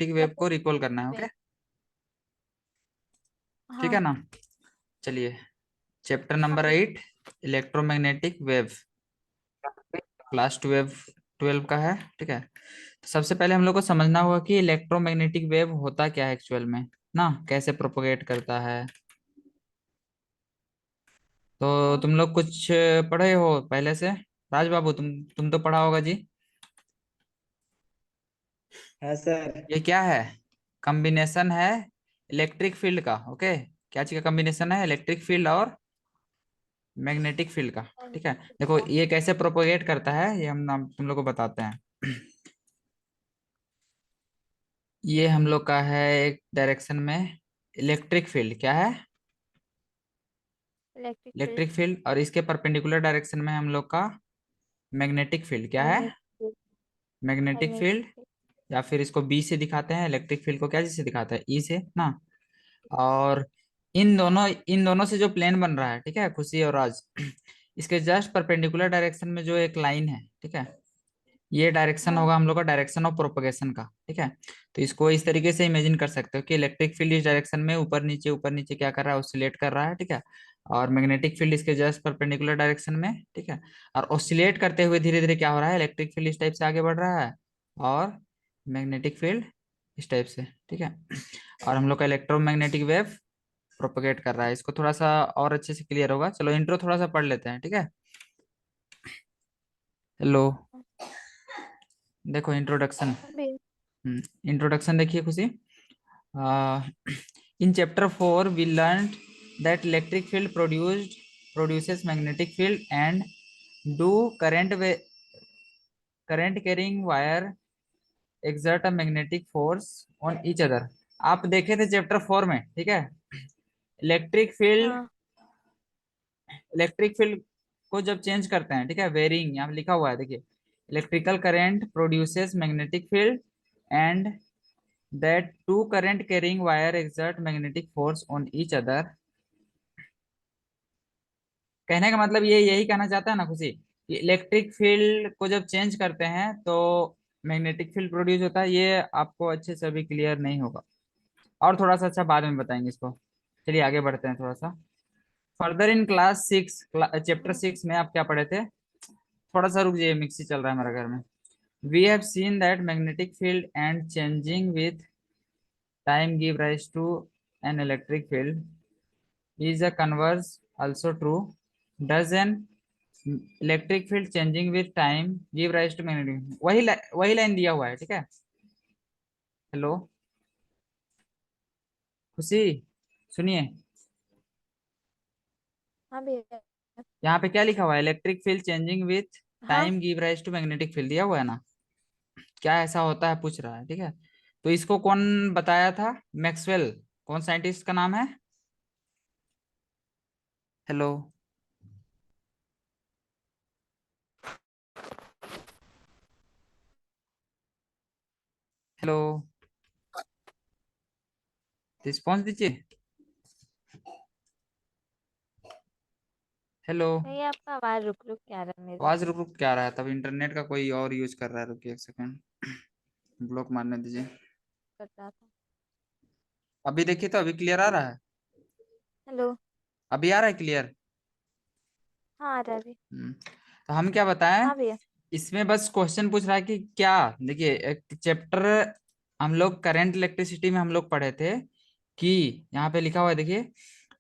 Wave को recall करना है। Okay, wave. ठीक है हाँ। ना। चलिए, chapter number 8, electromagnetic wave, class 12 का है। ठीक है, तो सबसे पहले हम लोग को समझना होगा कि इलेक्ट्रोमैग्नेटिक वेव होता क्या है एक्चुअल में, ना कैसे प्रोपोगेट करता है। तो हाँ। तुम लोग कुछ पढ़े हो पहले से? राज बाबू, तुम तो पढ़ा होगा जी। हाँ सर। ये क्या है? कॉम्बिनेशन है इलेक्ट्रिक फील्ड का। ओके, क्या चीज का कॉम्बिनेशन है? इलेक्ट्रिक फील्ड और मैग्नेटिक फील्ड का। ठीक है, देखो ये कैसे प्रोपोगेट करता है ये हम नाम तुम लोग को बताते हैं। ये हम लोग का है एक डायरेक्शन में इलेक्ट्रिक फील्ड। क्या है? Electric field. Electric field. और इसके परपेंडिकुलर डायरेक्शन में हम लोग का मैग्नेटिक फील्ड। क्या है? Magnetic. Magnetic magnetic field. Field. या फिर इसको बी से दिखाते हैं, इलेक्ट्रिक फील्ड को क्या चीज से दिखाते हैं? ई से ना। और इन दोनों से जो प्लेन बन रहा है, ठीक है खुशी और राज, इसके जस्ट परपेंडिकुलर डायरेक्शन में जो एक लाइन है, ठीक है, ये डायरेक्शन हाँ। होगा हम लोग का डायरेक्शन ऑफ प्रोपगेशन का। ठीक है, तो इसको इस तरीके से इमेजिन कर सकते हो कि इलेक्ट्रिक फील्ड इस डायरेक्शन में ऊपर नीचे क्या कर रहा है? ऑसिलेट कर रहा है। ठीक है, और मैग्नेटिक फील्ड इसके जस्ट परपेंडिकुलर डायरेक्शन में। ठीक है, और ऑसिलेट करते हुए धीरे धीरे क्या हो रहा है? इलेक्ट्रिक फील्ड इस टाइप से आगे बढ़ रहा है और मैग्नेटिक फील्ड इस टाइप से। ठीक है, और हम लोग का इलेक्ट्रोमैग्नेटिक वेव प्रोपगेट कर रहा है। इसको थोड़ा सा और अच्छे से क्लियर होगा। चलो इंट्रो थोड़ा सा पढ़ लेते हैं। ठीक है, हेलो, देखो इंट्रोडक्शन। अभी। इंट्रोडक्शन देखिए खुशी। In chapter 4 we learned that electric field produces magnetic field and do current carrying wire exert a magnetic force on each other। आप देखे थे चैप्टर 4 में, ठीक है। इलेक्ट्रिक फील्ड हाँ। इलेक्ट्रिक फील्ड को जब चेंज करते हैं, ठीक है, वेरिंग यहाँ पे लिखा हुआ है देखिए, electrical current produces magnetic field and that two current carrying wire exert magnetic force on each other। कहने का मतलब ये यही कहना चाहता है ना खुशी, कि इलेक्ट्रिक फील्ड को जब चेंज करते हैं तो मैग्नेटिक फील्ड प्रोड्यूस होता है। ये आपको अच्छे से अभी क्लियर नहीं होगा, और थोड़ा सा अच्छा बाद में बताएंगे इसको। चलिए आगे बढ़ते हैं थोड़ा सा। फर्दर इन क्लास 6, चैप्टर 6 में आप क्या पढ़े थे? थोड़ा सा रुक जाइए, मिक्सी चल रहा है हमारे घर में। We have seen that magnetic field and changing with time give rise to an electric field। Is a converse also true? Does an electric field changing with time give rise to magnetic? वही line दिया हुआ है, ठीक है। Hello खुशी, सुनिए, हाँ भैया। यहाँ पे क्या लिखा हुआ है? इलेक्ट्रिक फील्ड चेंजिंग विथ हाँ। Time give rise to magnetic field, दिया हुआ है ना। क्या ऐसा होता है पूछ रहा है, ठीक है। तो इसको कौन बताया था? मैक्सवेल। कौन साइंटिस्ट का नाम है? हेलो, हेलो, रिस्पॉन्स दीजिए। हेलो, नहीं, आपका आवाज रुक रुक क्या रहा है मेरे। आवाज रुक रुक क्या रहा है? तब इंटरनेट का कोई और यूज कर रहा है। रुकिए एक सेकंड, ब्लॉक मारने दीजिए। कर रहा था। अभी देखिए तो अभी क्लियर आ रहा है? हेलो। अभी आ रहा है क्लियर? हाँ, आ रहा है अभी। तो हम क्या बताएं? हाँ भैया। इसमें बस क्वेश्चन पूछ रहा है कि क्या, देखिए एक चैप्टर हम लोग करंट इलेक्ट्रिसिटी में हम लोग पढ़े थे कि यहाँ पे लिखा हुआ है देखिए,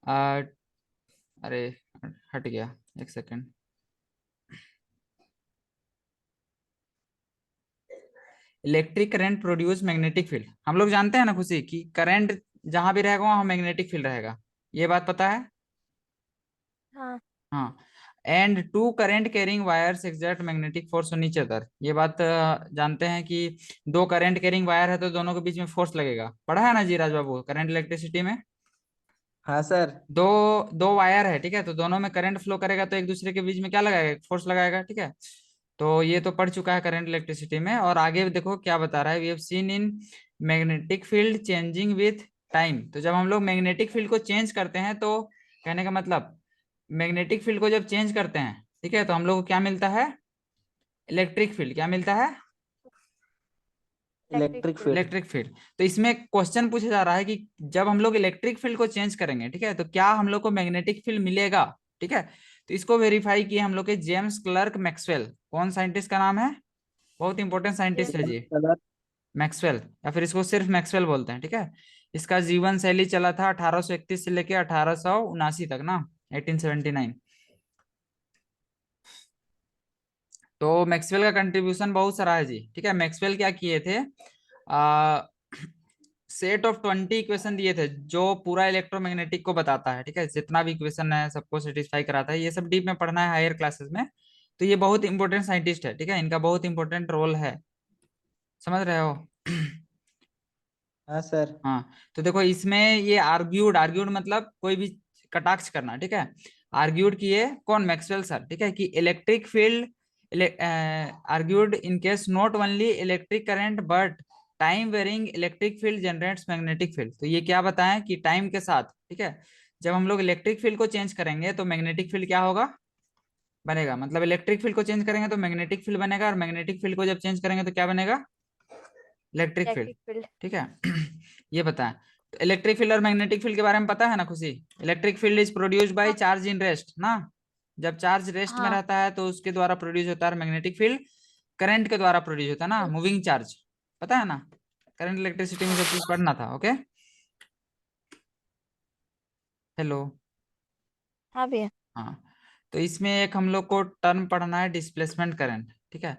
आ, अरे हट गया, एक second. Electric current produce magnetic field, हम लोग जानते हैं ना खुशी कि करंट जहां भी रहेगा वहां मैग्नेटिक फील्ड रहेगा। ये बात पता है? हाँ। हाँ। And two current carrying wires exert magnetic force on each other, ये बात जानते हैं कि दो करंट कैरिंग वायर है तो दोनों के बीच में फोर्स लगेगा। पढ़ा है ना जी राज बाबू करंट इलेक्ट्रिसिटी में? हाँ सर। दो दो वायर है, ठीक है, तो दोनों में करंट फ्लो करेगा तो एक दूसरे के बीच में क्या लगाएगा? फोर्स लगाएगा, ठीक है। तो ये तो पढ़ चुका है करंट इलेक्ट्रिसिटी में। और आगे देखो क्या बता रहा है, we have seen in magnetic field changing with time. तो जब हम लोग मैग्नेटिक फील्ड को चेंज करते हैं तो कहने का मतलब, मैग्नेटिक फील्ड को जब चेंज करते हैं, ठीक है, तो हम लोग को क्या मिलता है? Electric field. क्या मिलता है? Electric field. Electric field. तो इसमें क्वेश्चन पूछा जा रहा है कि जब हम लोग इलेक्ट्रिक फील्ड को चेंज करेंगे, ठीक है, तो क्या हम लोग को मैग्नेटिक फील्ड मिलेगा। ठीक है, तो इसको वेरीफाई किए हम लोग के जेम्स क्लर्क मैक्सवेल। कौन साइंटिस्ट का नाम है, बहुत इंपॉर्टेंट साइंटिस्ट है जेम्स जी, कलर। मैक्सवेल, या फिर इसको सिर्फ मैक्सवेल बोलते हैं। ठीक है, इसका जीवन शैली चला था 1831 से लेके 1879 तक ना, 1879। तो मैक्सवेल का कंट्रीब्यूशन बहुत सारा है जी। ठीक है, मैक्सवेल क्या किए थे, आ, सेट ऑफ 20 इक्वेशन दिए थे जो पूरा इलेक्ट्रोमैग्नेटिक को बताता है। ठीक है, जितना भी इक्वेशन है सबको सेटिस्फाई कराता है। ये सब डीप में पढ़ना है हायर क्लासेस में। तो ये बहुत इंपॉर्टेंट साइंटिस्ट है। ठीक है, इनका बहुत इंपॉर्टेंट रोल है, समझ रहे हो। हाँ सर। हाँ, तो देखो इसमें ये आर्ग्यूड, आर्ग्यूड मतलब कोई भी कटाक्ष करना। ठीक है, आर्ग्यूड किए कौन, मैक्सवेल सर। ठीक है, कि electric field argued in case not only electric current but time varying electric field generates magnetic field. तो ये क्या बताएं कि टाइम के साथ, ठीक है, जब हम लोग इलेक्ट्रिक फील्ड को चेंज करेंगे तो मैग्नेटिक फील्ड क्या होगा, बनेगा। मतलब इलेक्ट्रिक फील्ड को चेंज करेंगे तो मैग्नेटिक फील्ड बनेगा, और मैग्नेटिक फील्ड को जब चेंज करेंगे तो क्या बनेगा, इलेक्ट्रिक फील्ड। Electric field. ठीक है, ये बताएं। तो इलेक्ट्रिक फील्ड और मैग्नेटिक फील्ड के बारे में पता है ना खुशी। Electric field is produced by हाँ। चार्ज इन रेस्ट ना, जब चार्ज रेस्ट में हाँ। रहता है तो उसके द्वारा प्रोड्यूस होता है। मैग्नेटिक फील्ड करंट के द्वारा प्रोड्यूस होता है ना, मूविंग चार्ज, पता है ना। करंट इलेक्ट्रिसिटी में सब चीज पढ़ना था। Okay, hello. हाँ भैया। हाँ, तो इसमें एक हम लोग को टर्म पढ़ना है, डिस्प्लेसमेंट करंट। ठीक है,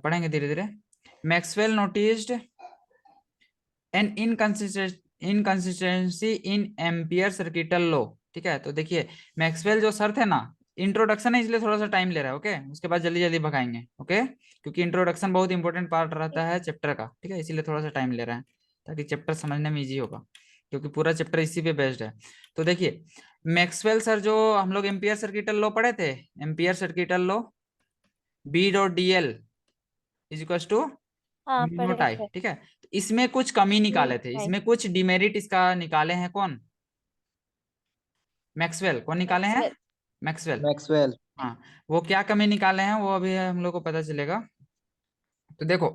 पढ़ेंगे धीरे धीरे। Maxwell noticed an inconsistency in Ampere circuital law. ठीक है, तो देखिए मैक्सवेल जो सर थे ना, इंट्रोडक्शन है इसलिए थोड़ा सा टाइम ले रहा है। ओके, उसके बाद जल्दी जल्दी भगाएंगे। ओके, क्योंकि इंट्रोडक्शन बहुत इंपॉर्टेंट पार्ट रहता है चैप्टर का। ठीक है, इसीलिए थोड़ा सा टाइम ले रहा है ताकि चैप्टर समझने में इजी होगा, क्योंकि पूरा चैप्टर इसी पे बेस्ड है। तो देखिए मैक्सवेल सर जो हम लोग एम्पियर सर्किटल लॉ पढ़े थे, Ampere circuital law, B dot D L is equal to हाँ म्यू नॉट पढ़े आई। थे। ठीक है, तो इसमें कुछ कमी निकाले थे, नहीं। इसमें कुछ डिमेरिट इसका निकाले हैं कौन, मैक्सवेल। कौन निकाले हैं, मैक्सवेल। मैक्सवेल। मैक्सवेल। हाँ, वो क्या कमी निकाले हैं वो अभी हम लोग को पता चलेगा। तो देखो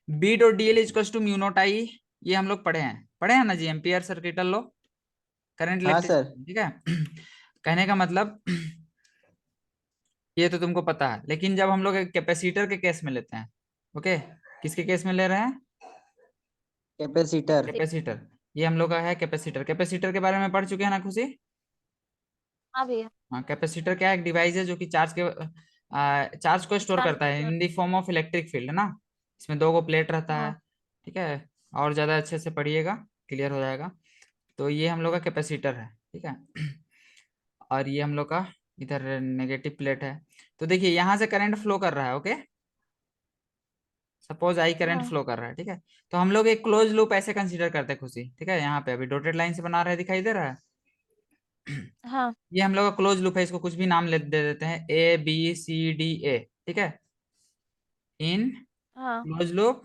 B dot D L is to mu not I, ये हम लोग पढ़े हैं ना जी, एम्पियर सर्किटल लॉ, करंट हाँ सर। इलेक्ट्रिसिटी। ठीक है, कहने का मतलब ये तो तुमको पता है, लेकिन जब हम लोग कैपेसिटर के केस में लेते हैं, ओके, किसके केस में ले रहे हैं, कैपेसिटर। कैपेसिटर। ये हम लोग का है कैपेसिटर। कैपेसिटर के बारे में पढ़ चुके हैं ना खुशी। हाँ भैया। हाँ, कैपेसिटर क्या है, एक डिवाइस है जो कि चार्ज को स्टोर चार्ज करता है in the form of electric field ना। इसमें दो गो प्लेट रहता है। हाँ। ठीक है, और ज्यादा अच्छे से पढ़िएगा, क्लियर हो जाएगा। तो ये हम लोग का कैपेसिटर है। ठीक है, और ये हम लोग का इधर नेगेटिव प्लेट है। तो देखिए यहाँ से करंट फ्लो कर रहा है। ओके, सपोज आई करंट हाँ। फ्लो कर रहा है। ठीक है, तो हम लोग एक क्लोज लूप ऐसे कंसीडर करते हैं खुशी। ठीक है, यहाँ पे अभी डॉटेड लाइन से बना रहे हैं, दिखाई दे रहा है। हाँ। ये हम लोग का क्लोज लूप है, इसको कुछ भी नाम दे देते हैं, ए बी सी डी ए। ठीक है, इन हाँ। Close loop,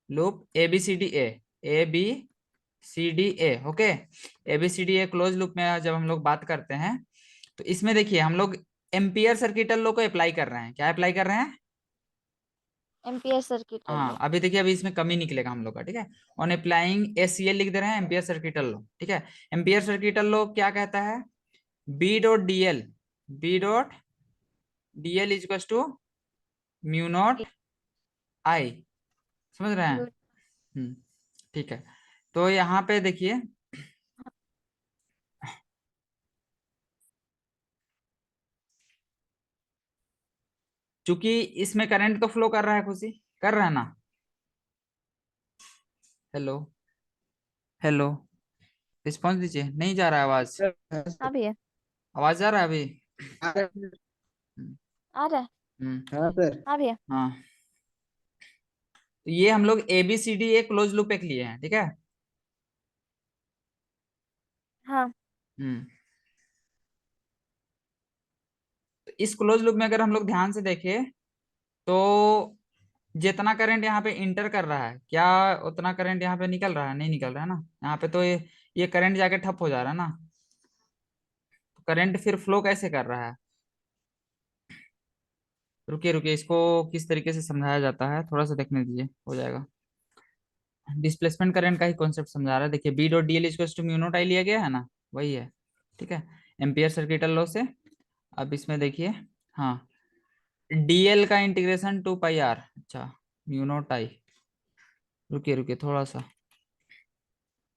loop A B C D A B C D A. Okay, A B C D A close loop में जब हम लोग बात करते हैं तो इसमें देखिए हम लोग एम्पियर सर्किटल लॉ को अप्लाई कर रहे हैं। क्या अप्लाई कर रहे हैं, एम्पियर सर्किट हाँ लो। अभी देखिए अभी इसमें कमी निकलेगा हम लोग का। ठीक है, ऑन अप्लाइंग एसीएल लिख दे रहे हैं, एम्पियर सर्किटल लॉ। ठीक है, एम्पियर सर्किटल लॉ क्या कहता है, B dot D L, B dot D L is to mu not I, समझ रहे हैं। म्यू। हम्म, ठीक है, तो यहाँ पे देखिए चूंकि इसमें करंट तो फ्लो कर रहा है खुशी, कर रहा है ना, हेलो, हेलो, रिस्पॉन्स दीजिए, नहीं जा रहा है आवाज, हाँ हाँ सर। भैया। आवाज जा रहा है अभी। हाँ हम्म, आ रहा है। सर। हाँ भैया। हाँ, तो ये हम लोग ए बी सी डी एक क्लोज लूप एक लिए हैं। ठीक है, हाँ। हम्म, तो इस क्लोज लूप में अगर हम लोग ध्यान से देखें तो जितना करंट यहाँ पे इंटर कर रहा है, क्या उतना करंट यहाँ पे निकल रहा है, नहीं निकल रहा है ना। यहाँ पे तो ये करंट जाके ठप हो जा रहा है ना, तो करंट फिर फ्लो कैसे कर रहा है, रुकिए रुकिए, इसको किस तरीके से समझाया जाता है थोड़ा सा देखने दीजिए, हो जाएगा। डिस्प्लेसमेंट करंट का ही कॉन्सेप्ट समझा रहा है। देखिए B dot D L equals to mu not I लिया गया है ना, वही है। ठीक है, एम्पियर सर्किटल लॉ से। अब इसमें देखिए, हाँ, डीएल का इंटीग्रेशन 2 पाई आर, अच्छा, म्यू नॉट आई। रुकिए रुकिए थोड़ा सा,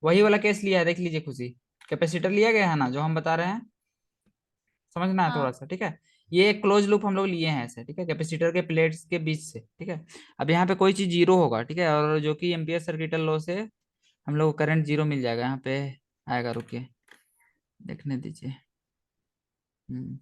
वही वाला केस लिया है, देख लीजिए खुशी। कैपेसिटर लिया गया है ना जो हम बता रहे हैं, समझना है थोड़ा हाँ सा, ठीक है। ये एक क्लोज लूप हम लोग लिए हैं ऐसे, ठीक है, कैपेसिटर के प्लेट्स के बीच से, ठीक है। अब यहाँ पे कोई चीज जीरो होगा, ठीक है, और जो कि एम्पियर सर्किटल लॉ से हम लोग को करंट जीरो मिल जाएगा यहाँ पे, आएगा। रुकिए देखने दीजिए। हम्म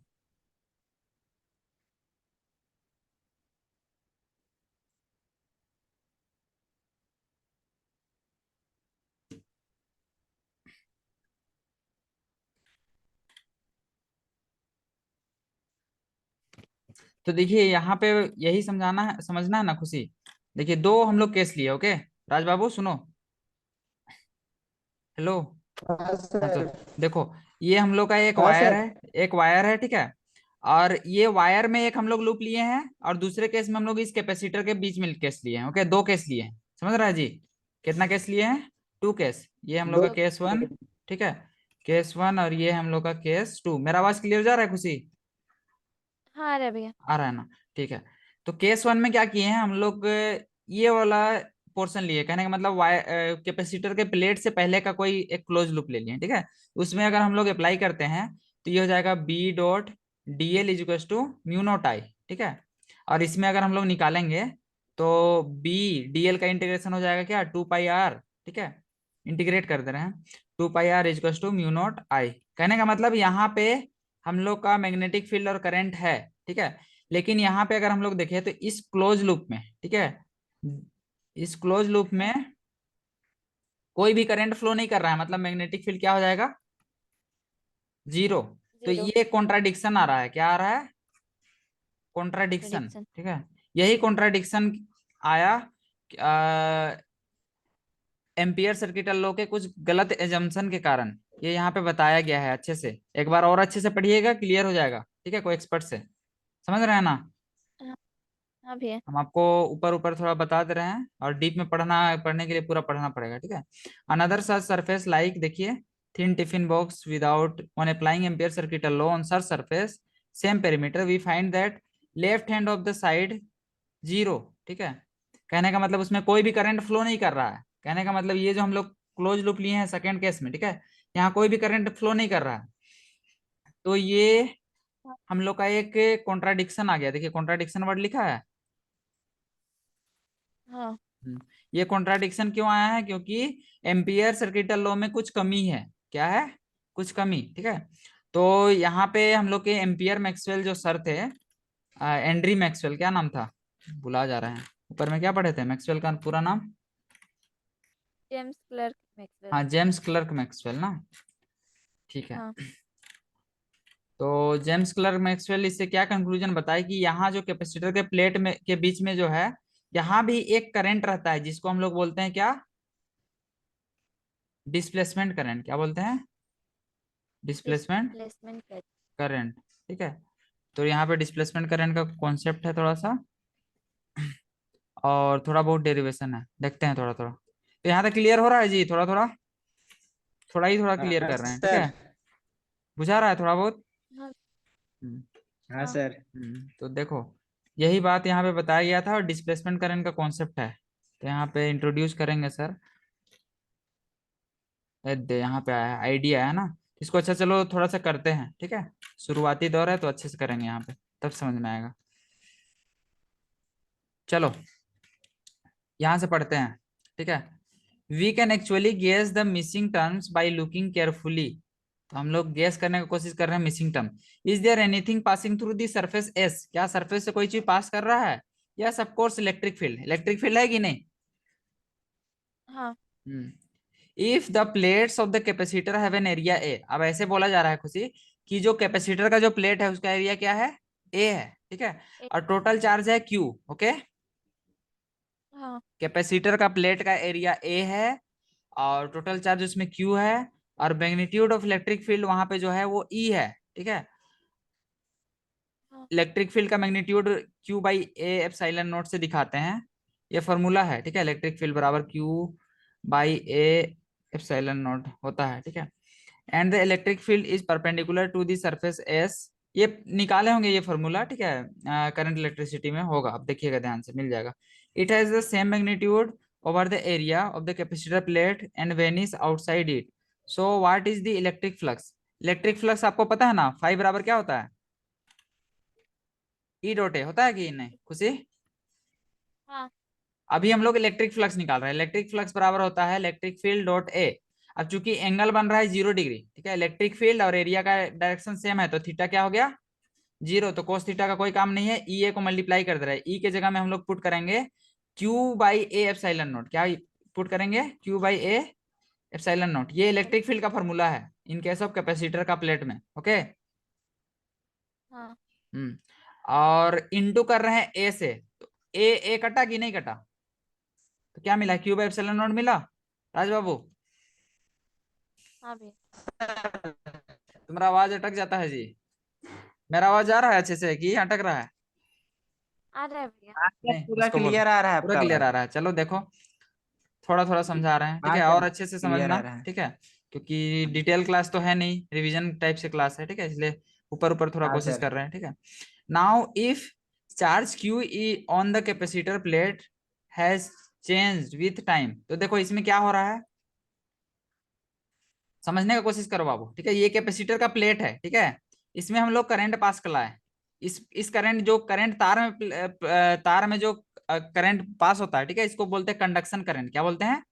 तो देखिए यहाँ पे यही समझाना है, समझना है ना खुशी। देखिए दो हम लोग केस लिए, ओके। राज बाबू सुनो, हेलो। हाँ हाँ तो सर। देखो, ये हम लोग का एक हाँ वायर सर। है, एक वायर है, ठीक है। और ये वायर में एक हम लोग लूप लिए हैं, और दूसरे केस में हम लोग इस कैपेसिटर के बीच में केस लिए हैं, ओके। दो केस लिए हैं, समझ रहा है जी। कितना केस लिए हैं? 2 केस। ये हम लोग दो। का केस 1, ठीक है, केस 1, और ये हम लोग का केस 2। मेरा आवाज क्लियर जा रहा है खुशी? हाँ अरे भैया। आ रहा है ना, ठीक है। तो केस 1 में क्या किए हैं हम लोग, ये वाला पोर्शन लिए, कहने का मतलब वायर कैपेसिटर के प्लेट से पहले का कोई एक क्लोज लूप ले लिए, ठीक है। उसमें अगर हम लोग अप्लाई करते हैं तो ये हो जाएगा B dot D L equals to mu not I, ठीक है। और इसमें अगर हम लोग निकालेंगे तो बी डी एल का इंटीग्रेशन हो जाएगा क्या, 2 पाई आर, ठीक है। इंटीग्रेट कर दे रहे हैं, 2 pi R equals to mu not I. कहने का मतलब यहाँ पे हम लोग का मैग्नेटिक फील्ड और करंट है, ठीक है। लेकिन यहाँ पे अगर हम लोग देखें तो इस क्लोज लूप में, ठीक है, इस क्लोज लूप में कोई भी करंट फ्लो नहीं कर रहा है, मतलब मैग्नेटिक फील्ड क्या हो जाएगा, जीरो। तो जीरो। ये कॉन्ट्राडिक्शन आ रहा है, क्या आ रहा है, कॉन्ट्राडिक्शन, प्रेडिक्शन। ठीक है। यही कॉन्ट्राडिक्शन आया एम्पियर सर्किटल लॉ के कुछ गलत एजम्पशन के कारण। ये यहाँ पे बताया गया है अच्छे से, एक बार और अच्छे से पढ़िएगा, क्लियर हो जाएगा, ठीक है, कोई एक्सपर्ट से। समझ रहे हैं ना? हाँ हाँ भैया। हम आपको ऊपर ऊपर थोड़ा बता दे रहे हैं, और डीप में पढ़ने के लिए पूरा पढ़ना पड़ेगा, ठीक है। अनदर सच सरफेस लाइक, देखिए, thin tiffin box without on applying Ampere circuital law on such surface same perimeter we find that left hand of the side zero, ठीक है। कहने का मतलब उसमें कोई भी करंट फ्लो नहीं कर रहा है। कहने का मतलब ये जो हम लोग क्लोज लूप लिए हैं सेकेंड केस में, ठीक है, यहाँ कोई भी करंट फ्लो नहीं कर रहा है। तो ये हम लोग का एक कॉन्ट्राडिक्शन आ गया। देखिए कॉन्ट्राडिक्शन वर्ड लिखा है। हाँ ये कॉन्ट्राडिक्शन क्यों आया है, क्योंकि एम्पियर सर्किटल लॉ में कुछ कमी है। क्या है? कुछ कमी, ठीक है। तो यहाँ पे हम लोग के एम्पियर मैक्सवेल जो सर थे, एंड्री मैक्सवेल, क्या नाम था, भुला जा रहे हैं। ऊपर में क्या पढ़े थे, मैक्सवेल का पूरा नाम? James clerk Maxwell. हाँ, जेम्स क्लर्क मैक्सवेल ना, ठीक है। हाँ तो जेम्स क्लर्क मैक्सवेल इससे क्या कंक्लूजन बताए कि यहाँ जो कैपेसिटर के प्लेट में के बीच में जो है, यहाँ भी एक करंट रहता है, जिसको हम लोग बोलते हैं क्या, डिस्प्लेसमेंट करंट। क्या बोलते हैं? डिस्प्लेसमेंट डिस्प्लेसमेंट कर। करंट, ठीक है। तो यहाँ पे डिस्प्लेसमेंट करंट का कॉन्सेप्ट है थोड़ा सा, और थोड़ा बहुत डेरिवेशन है, देखते हैं थोड़ा थोड़ा। तो यहाँ तक क्लियर हो रहा है जी? थोड़ा थोड़ा, थोड़ा ही थोड़ा क्लियर हाँ कर रहे हैं, ठीक सर। है। बुझा रहा है थोड़ा बहुत? हाँ हम्म, हाँ हाँ सर। तो देखो, यही बात यहाँ पे बताया गया था, और डिस्प्लेसमेंट करंट का कॉन्सेप्ट है। तो यहाँ पे इंट्रोड्यूस करेंगे सर, यहाँ पे आया है, आइडिया है ना। इसको अच्छा चलो थोड़ा सा करते हैं, ठीक है। शुरुआती दौर है तो अच्छे से करेंगे यहाँ पे, तब समझ में आएगा। चलो यहाँ से पढ़ते हैं, ठीक है। We can actually guess the missing terms by looking carefully. तो हम लोग गेस करने की कोशिश कर रहे हैं missing term. Is there anything passing through the surface S, क्या सरफेस से कोई चीज पास कर रहा है? Yes of course, electric field. Electric field है कि नहीं? हाँ if the plates of the capacitor have an area A, अब ऐसे बोला जा रहा है खुशी कि जो कैपेसिटर का जो प्लेट है उसका एरिया क्या है, ए है, ठीक है। ए- और टोटल चार्ज है क्यू, ओके। हाँ कैपेसिटर का प्लेट का एरिया ए है, और टोटल चार्ज उसमें क्यू है, और मैग्नीट्यूड ऑफ इलेक्ट्रिक फील्ड वहां पे जो है वो ई है, ठीक है। हाँ इलेक्ट्रिक फील्ड का magnitude Q by A epsilon naught से दिखाते हैं। ये फॉर्मूला है, ठीक है। इलेक्ट्रिक फील्ड बराबर Q by A epsilon naught होता है, ठीक है। And the electric field is perpendicular to the surface S. ये निकाले होंगे ये फॉर्मूला, ठीक है। करंट इलेक्ट्रिसिटी में होगा, अब देखिएगा ध्यान से, मिल जाएगा। It has the same magnitude over the area of the capacitor plate and Venice outside it. So what is the electric flux? Electric flux आपको पता है ना, फाई बराबर क्या होता है? ई डॉट ए होता है कि नहीं खुशी? हाँ। अभी हम लोग इलेक्ट्रिक फ्लक्स निकाल रहे हैं। इलेक्ट्रिक फ्लक्स बराबर होता है इलेक्ट्रिक फील्ड डॉट ए। अब चूंकि एंगल बन रहा है 0 डिग्री, ठीक है, इलेक्ट्रिक फील्ड और एरिया का डायरेक्शन सेम है, तो थीटा क्या हो गया? 0। तो कोस थीटा का कोई काम नहीं है, ई ए को मल्टीप्लाई कर दे रहा है। ई के जगह में हम लोग पुट करेंगे Q by A epsilon not. क्या पुट करेंगे? Q by A epsilon not. ये इलेक्ट्रिक फील्ड का फॉर्मूला है इन केस ऑफ कैपेसिटर का प्लेट में, ओके। हाँ। और इंटू कर रहे हैं ए से, तो ए कटा कि नहीं कटा? तो क्या मिला? क्यू बाई एप्सिलॉन नॉट मिला राज बाबू? हाँ भैया। तुम्हारा आवाज अटक जाता है जी। मेरा आवाज आ रहा है अच्छे से कि अटक रहा है? आ रहा है भैया। हाँ सर, नहीं, पूरा उसको बोलो क्लियर आ रहा है पूरा आपका क्लियर आवाज। आ रहा है। चलो देखो, थोड़ा थोड़ा समझा रहे हैं, ठीक हाँ है, सर, और अच्छे से क्लियर समझना, आ रहा है। ठीक है। क्योंकि डिटेल क्लास तो है नहीं, रिवीजन टाइप से क्लास है, ठीक है, इसलिए ऊपर ऊपर थोड़ा हाँ कोशिश सर। कर रहे हैं, ठीक है। Now if charge Q E on the capacitor plate has changed with time, तो देखो इसमें क्या हो रहा है, समझने का कोशिश करो बाबू, ठीक है। ये कैपेसिटर का प्लेट है, ठीक है, इसमें हम लोग करंट पास करा है। इस करंट, जो करंट तार में जो करंट पास होता है, ठीक है, इसको बोलते हैं कंडक्शन करंट। क्या बोलते हैं?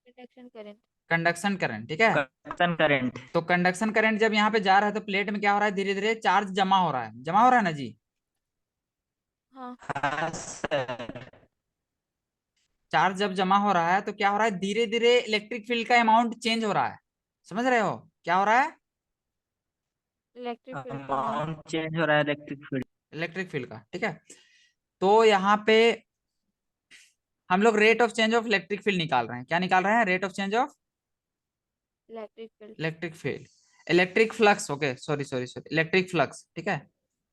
Conduction current. कंडक्शन करंट, ठीक है। Conduction current. तो कंडक्शन करंट जब यहाँ पे जा रहा है तो प्लेट में क्या हो रहा है? धीरे धीरे चार्ज जमा हो रहा है, जमा हो रहा है ना जी। हाँ। हाँ सर। चार्ज जब जमा हो रहा है तो क्या हो रहा है? धीरे धीरे इलेक्ट्रिक फील्ड का अमाउंट चेंज हो रहा है। समझ रहे हो क्या हो रहा है? इलेक्ट्रिक फील्ड का अमाउंट। अमाउंट चेंज हो रहा है इलेक्ट्रिक फील्ड। इलेक्ट्रिक फील्ड का, ठीक है। तो यहाँ पे हम लोग rate of change of electric field निकाल रहे हैं। क्या निकाल रहे हैं? Rate of change of electric field. Electric field, electric flux, okay, sorry sorry sorry, electric flux, ठीक है।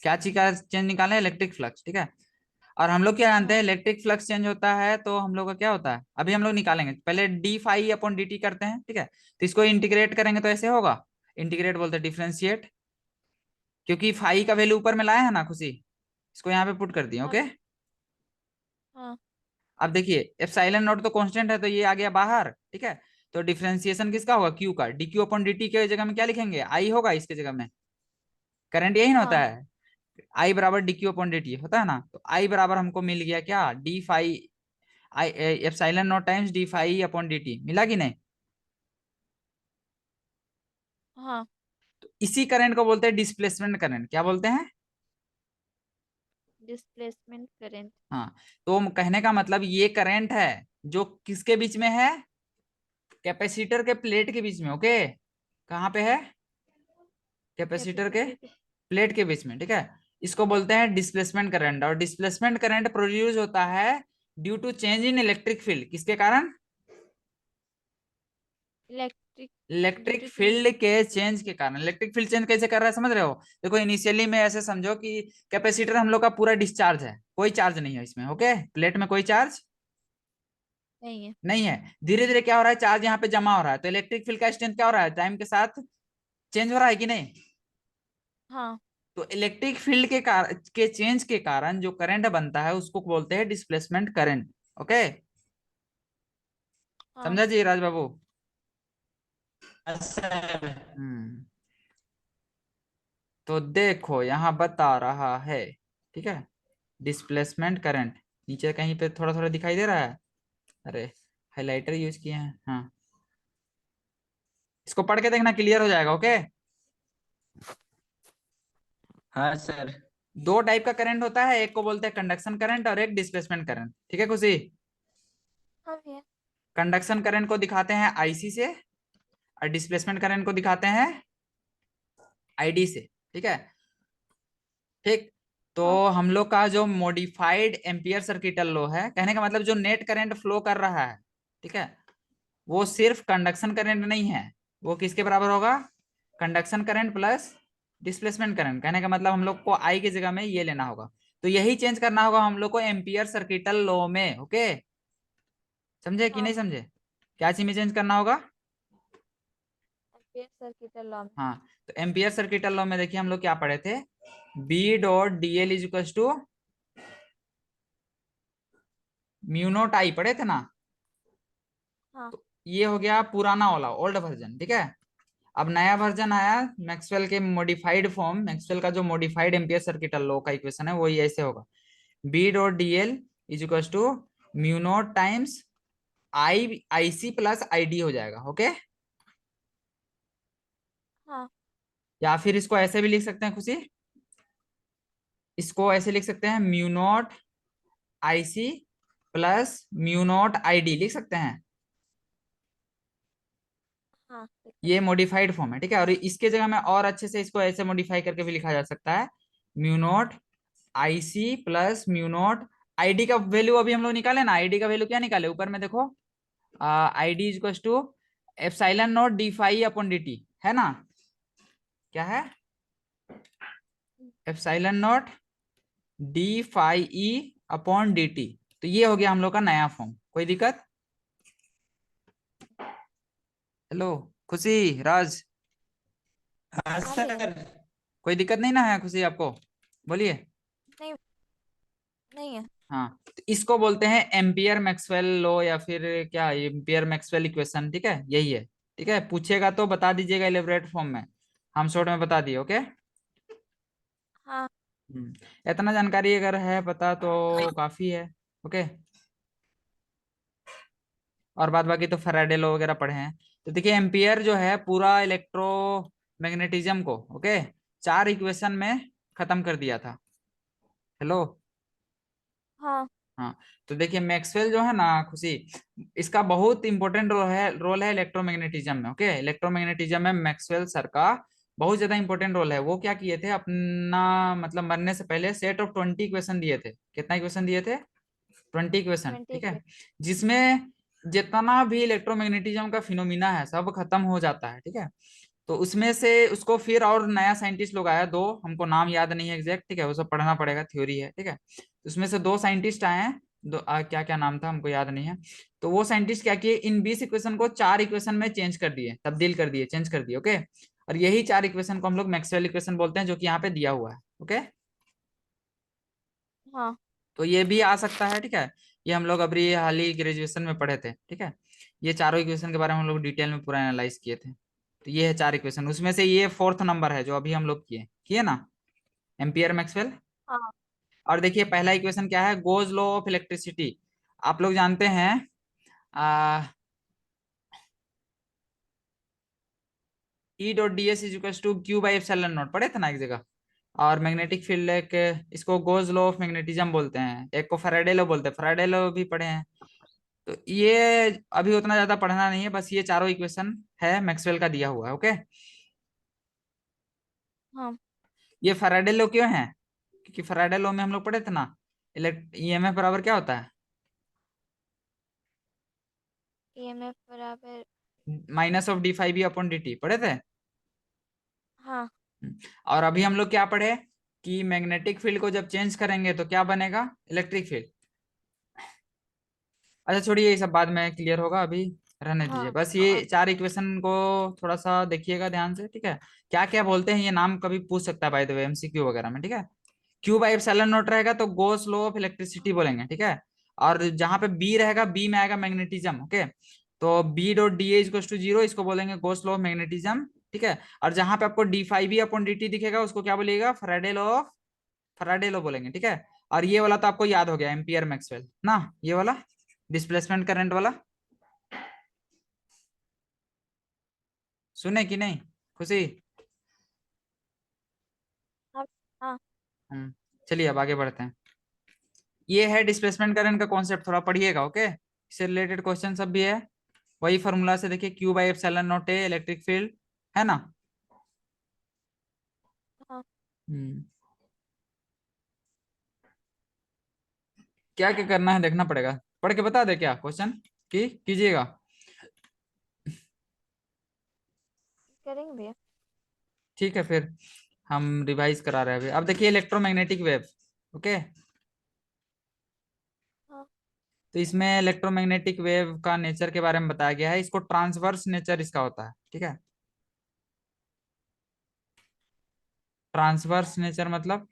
क्या चीज का चेंज निकाले? इलेक्ट्रिक फ्लक्स, ठीक है। और हम लोग क्या जानते हैं? हाँ। इलेक्ट्रिक फ्लक्स चेंज होता है तो हम लोग का क्या होता है, अभी हम लोग निकालेंगे। पहले D phi upon D T करते हैं, ठीक है। तो इसको इंटीग्रेट करेंगे तो ऐसे होगा, इंटीग्रेट बोलते हैं डिफरेंशिएट, क्योंकि फाई का वैल्यू ऊपर में लाया है ना खुशी, इसको यहाँ पे पुट कर दिए, हाँ ओके। भैया। हाँ। अब देखिए एप्सिलॉन नॉट तो कांस्टेंट है, तो ये आ गया बाहर, ठीक है। तो डिफरेंशिएशन किसका होगा? क्यू का। D Q upon D T के जगह में क्या लिखेंगे? आई होगा इसके जगह में। करंट यही ना होता हाँ। है, आई बराबर D Q upon D T होता है ना। तो आई बराबर हमको मिल गया क्या? D phi I epsilon not times D phi upon D T, मिला कि नहीं? हाँ। तो इसी करंट को बोलते हैं डिस्प्लेसमेंट करंट। क्या बोलते हैं? Displacement current. हाँ। तो कहने का मतलब ये करंट है जो किसके बीच में है? कैपेसिटर के प्लेट के बीच में, ओके। कहाँ पे है? कैपेसिटर के कैपेसिटर के। प्लेट के बीच में, ठीक है। इसको बोलते हैं डिस्प्लेसमेंट करंट। और डिस्प्लेसमेंट करंट प्रोड्यूस होता है due to change in electric field. किसके कारण? Electric. Due electric to change. Field के चेंज के कारण। इलेक्ट्रिक फील्ड चेंज कैसे कर रहा है, समझ रहे हो? देखो इनिशियली में ऐसे समझो कि कैपेसिटर हम लोग का पूरा डिस्चार्ज है, कोई चार्ज नहीं है इसमें, ओके। प्लेट में कोई चार्ज नहीं है। नहीं है। धीरे धीरे क्या हो रहा है? चार्ज यहाँ पे जमा हो रहा है, तो इलेक्ट्रिक फील्ड का स्ट्रेंथ क्या हो रहा है? टाइम के साथ चेंज हो रहा है कि नहीं? हाँ। तो इलेक्ट्रिक फील्ड के चेंज के कारण जो करंट बनता है उसको बोलते हैं डिस्प्लेसमेंट करंट, ओके। हाँ। समझा जी राज बाबू? हाँ सर। हम्म। तो देखो यहाँ बता रहा है, ठीक है, डिस्प्लेसमेंट करंट नीचे कहीं पे थोड़ा थोड़ा दिखाई दे रहा है। अरे हाइलाइटर यूज किए हैं, हाँ। इसको पढ़ के देखना, क्लियर हो जाएगा, ओके। हाँ सर। दो टाइप का करंट होता है, एक को बोलते हैं कंडक्शन करंट और एक डिस्प्लेसमेंट करंट, ठीक है खुशी। हाँ भैया। कंडक्शन करंट को दिखाते हैं आईसी से और डिस्प्लेसमेंट करंट को दिखाते हैं आईडी से, ठीक है। ठीक। तो हाँ। हम लोग का जो मॉडिफाइड एम्पियर सर्किटल लॉ है, कहने का मतलब जो नेट करंट फ्लो कर रहा है, ठीक है, वो सिर्फ कंडक्शन करंट नहीं है। वो किसके बराबर होगा? Conduction current plus displacement current, कहने का मतलब हम लोग को आई की जगह में ये लेना होगा, तो यही चेंज करना होगा हम लोग को एम्पियर सर्किटल लॉ में। ओके, समझे कि हाँ, नहीं समझे? क्या चीज में चेंज करना होगा? एम्पियर सर्किटल लॉ में। हाँ, तो एम्पियर सर्किटल लॉ में देखिए हम लोग क्या पढ़े थे, B dot D L is equal to mu not I पढ़े थे ना। हाँ, तो ये हो गया पुराना वाला ओल्ड वर्जन, ठीक है। अब नया वर्जन आया मैक्सवेल के मॉडिफाइड फॉर्म, मैक्सवेल का जो मॉडिफाइड एम्पियर सर्किटल लॉ का इक्वेशन है वो ये ऐसे होगा, B dot D L is equal to mu naught times I C plus I D हो जाएगा। ओके, हाँ, या फिर इसको ऐसे भी लिख सकते हैं खुशी, इसको ऐसे लिख सकते हैं mu not I C plus mu not I D लिख सकते हैं। हाँ, लिख ये सकते मॉडिफाइड फॉर्म है, ठीक है। और इसके जगह में और अच्छे से इसको ऐसे मॉडिफाई करके भी लिखा जा सकता है, mu not I C plus mu not I D का वैल्यू अभी हम लोग निकाले ना, आईडी का वैल्यू क्या निकाले ऊपर में देखो, I D is to epsilon naught D phi upon D T, है ना? क्या है? हैं। Epsilon naught D phi E upon D T. तो ये हो गया हम लोग का नया फॉर्म। कोई दिक्कत? हेलो खुशी, राज, हाँ हाँ भैया। सर। कोई दिक्कत नहीं ना है खुशी आपको? बोलिए। नहीं, नहीं है। हाँ, तो इसको बोलते हैं एम्पियर मैक्सवेल लॉ, या फिर क्या एम्पियर मैक्सवेल इक्वेशन, ठीक है, यही है। ठीक है, पूछेगा तो बता दीजिएगा इलेबोरेट फॉर्म में, हम शॉर्ट में बता दिए। ओके। हाँ, इतना जानकारी अगर है पता तो काफी है। ओके, और बाद बाकी तो फैराडे लॉ वगैरह पढ़े हैं। तो देखिए एम्पियर जो है पूरा इलेक्ट्रोमैग्नेटिज्म को, ओके, चार इक्वेशन में खत्म कर दिया था। हेलो। हाँ, हाँ, तो देखिए मैक्सवेल जो है ना खुशी, इसका बहुत इंपॉर्टेंट रोल है इलेक्ट्रोमैग्नेटिज्म में। ओके, इलेक्ट्रोमैग्नेटिज्म में मैक्सवेल सर का बहुत ज्यादा इंपॉर्टेंट रोल है। वो क्या किए थे, अपना मतलब मरने से पहले सेट ऑफ 20 इक्वेशन दिए थे। कितना इक्वेशन दिए थे? 20 इक्वेशन, 20 ठीक है। इक्वेशन। जिसमें जितना भी इलेक्ट्रोमैग्नेटिज्म का फिनोमिना है सब खत्म हो जाता है, ठीक है। तो उसमें से उसको फिर और नया साइंटिस्ट लोग आया दो, हमको नाम याद नहीं है एग्जैक्ट, ठीक है, वो सब पढ़ना पड़ेगा, थ्योरी है, ठीक है। उसमें से दो साइंटिस्ट आए हैं, दो क्या क्या नाम था हमको याद नहीं है। तो वो साइंटिस्ट क्या किए, इन 20 इक्वेशन को चार इक्वेशन में चेंज कर दिए, तब्दील कर दिए, चेंज कर दिए। ओके, और यही चार इक्वेशन को हम लोग मैक्सवेल इक्वेशन बोलते हैं, जो कि यहाँ पे दिया हुआ है। ओके, हाँ, तो ये भी आ सकता है, ठीक है। ये हम लोग अभी हाल ही ग्रेजुएशन में पढ़े थे, ठीक है। ये चारों इक्वेशन के बारे में हम लोग डिटेल में पूरा एनालाइज किए थे। तो ये है चार इक्वेशन, उसमें से ये फोर्थ नंबर है जो अभी हम लोग किए किए ना, एम्पियर मैक्सवेल। हाँ, और देखिए पहला इक्वेशन क्या है, गोज लॉ ऑफ इलेक्ट्रिसिटी। आप लोग जानते हैं E dot D S is equal to Q by epsilon naught, पढ़े थे ना एक जगह। और मैग्नेटिक फील्ड एक, इसको गोज लॉ ऑफ मैग्नेटिज्म बोलते हैं, एक को फैराडे लॉ बोलते हैं, फैराडे लॉ भी पढ़े हैं। तो ये अभी उतना ज्यादा पढ़ना नहीं है, बस ये चारों इक्वेशन है मैक्सवेल का दिया हुआ है। ओके, हाँ। ये फैराडे लॉ क्यों है? क्योंकि फैराडे लॉ में हम लोग पढ़े थे ना, इलेक्ट ईएमएफ बराबर क्या होता है, ईएमएफ बराबर। Minus of D phi B upon D T, पढ़े थे। हाँ, और अभी हम लोग क्या पढ़े कि मैग्नेटिक फील्ड को जब चेंज करेंगे तो क्या बनेगा, इलेक्ट्रिक फील्ड। अच्छा छोड़िए, ये सब बाद में क्लियर होगा, अभी रहने दीजिए। हाँ, बस ये चार इक्वेशन को थोड़ा सा देखिएगा ध्यान से, ठीक है। क्या क्या बोलते हैं ये नाम कभी पूछ सकता है बाय द वे एमसीक्यू वगैरह में, ठीक है। क्यू बाई एप्सिलॉन नॉट रहेगा तो गोस लॉ ऑफ इलेक्ट्रिसिटी बोलेंगे, ठीक है। और जहां पे बी रहेगा, बी में आएगा मैग्नेटिज्म। ओके, तो B dot D equal to zero, इसको बोलेंगे गोस लॉ ऑफ मैग्नेटिज्म, ठीक है। और जहां पे आपको D phi B upon D T दिखेगा उसको क्या बोलिएगा, फैराडे लॉ बोलेंगे, ठीक है। और ये वाला तो आपको याद हो गया, एम्पियर मैक्सवेल ना, ये वाला डिस्प्लेसमेंट करंट वाला, सुने कि नहीं खुशी? हाँ, हाँ, चलिए अब आगे बढ़ते हैं। ये है डिस्प्लेसमेंट करंट का कॉन्सेप्ट, थोड़ा पढ़िएगा। ओके, इससे रिलेटेड क्वेश्चन सब भी है, वही फॉर्मूला से देखिए, Q by epsilon not a electric field, है ना। हाँ। हम्म क्या क्या करना है देखना पड़ेगा, पढ़ के बता दे क्या क्वेश्चन की कीजिएगा। करेंगे भैया। ठीक है फिर, हम रिवाइज करा रहे हैं अभी। अब देखिए इलेक्ट्रोमैग्नेटिक वेव। ओके, हाँ तो इसमें इलेक्ट्रोमैग्नेटिक वेव का नेचर के बारे में बताया गया है। इसको ट्रांसवर्स नेचर इसका होता है, ठीक है। ट्रांसवर्स नेचर मतलब